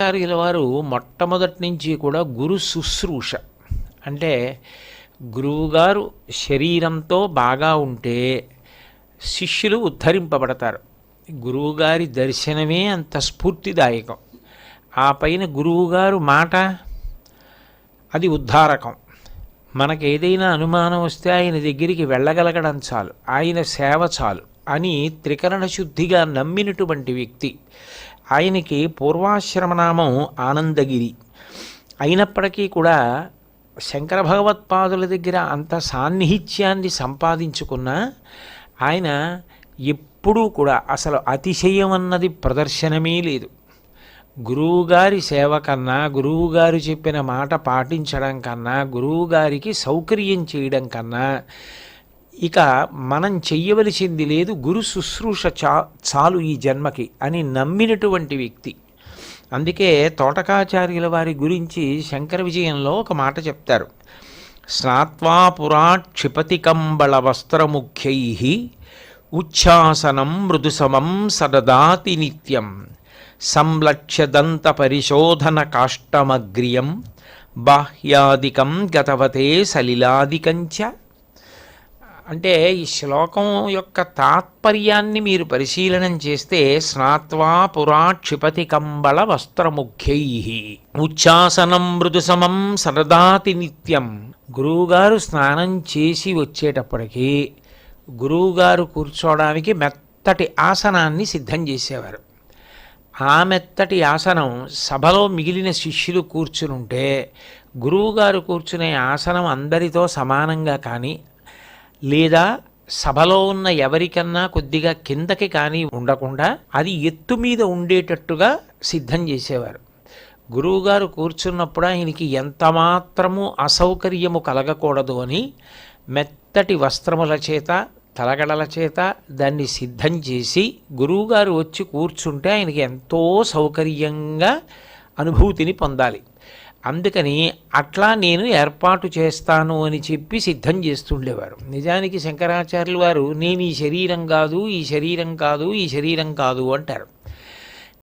ఆచార్యుల వారు మొట్టమొదటి నుంచి కూడా గురు శుశ్రూష అంటే గురువుగారు శరీరంతో బాగా ఉంటే శిష్యులు ఉద్ధరింపబడతారు. గురువుగారి దర్శనమే అంత స్ఫూర్తిదాయకం. ఆ పైన గురువుగారు మాట అది ఉద్ధారకం. మనకు ఏదైనా అనుమానం వస్తే ఆయన దగ్గరికి వెళ్ళగలగడం చాలు, ఆయన సేవ చాలు అని త్రికరణ శుద్ధిగా నమ్మినటువంటి వ్యక్తి. ఆయనకి పూర్వాశ్రమనామం ఆనందగిరి అయినప్పటికీ కూడా శంకర భగవత్పాదుల దగ్గర అంత సాన్నిహిత్యాన్ని సంపాదించుకున్న ఆయన ఎప్పుడూ కూడా అసలు అతిశయం అన్నది ప్రదర్శనమే లేదు. గురువుగారి సేవ కన్నా, గురువుగారు చెప్పిన మాట పాటించడం కన్నా, గురువుగారికి సౌకర్యం చేయడం కన్నా ఇక మనం చెయ్యవలసింది లేదు, గురు శుశ్రూష చాలు ఈ జన్మకి అని నమ్మినటువంటి వ్యక్తి. అందుకే తోటకాచార్యుల వారి గురించి శంకర విజయంలో ఒక మాట చెప్తారు. స్నాత్వా పురా క్షిపతి కంబళ వస్త్రముఖ్యై ఉచ్ఛాసనం మృదుసమం సదదాతి నిత్యం సంలక్ష్య దంత పరిశోధన కాష్టమగ్రియం బాహ్యాదికం గతవతే సలిలాదికంచ. అంటే ఈ శ్లోకం యొక్క తాత్పర్యాన్ని మీరు పరిశీలనం చేస్తే స్నాత్వా పురా క్షిపతి కంబళ వస్త్రముఖ్యై ఉచ్ఛాసనం మృదుసమం సరదాతి నిత్యం. గురువుగారు స్నానం చేసి వచ్చేటప్పటికీ గురువుగారు కూర్చోవడానికి మెత్తటి ఆసనాన్ని సిద్ధం చేసేవారు. ఆ మెత్తటి ఆసనం సభలో మిగిలిన శిష్యులు కూర్చునుంటే గురువుగారు కూర్చునే ఆసనం అందరితో సమానంగా కానీ లేదా సభలో ఉన్న ఎవరికన్నా కొద్దిగా కిందకి కానీ ఉండకుండా అది ఎత్తు మీద ఉండేటట్టుగా సిద్ధం చేసేవారు. గురువుగారు కూర్చున్నప్పుడు ఆయనకి ఎంతమాత్రము అసౌకర్యము కలగకూడదు అని మెత్తటి వస్త్రముల చేత, తలగడల చేత దాన్ని సిద్ధం చేసి గురువుగారు వచ్చి కూర్చుంటే ఆయనకి ఎంతో సౌకర్యంగా అనుభూతిని పొందాలి. అందుకని అట్లా నేను ఏర్పాటు చేస్తాను అని చెప్పి సిద్ధం చేస్తుండేవారు. నిజానికి శంకరాచార్యులు వారు నేను ఈ శరీరం కాదు, ఈ శరీరం కాదు, ఈ శరీరం కాదు అంటారు.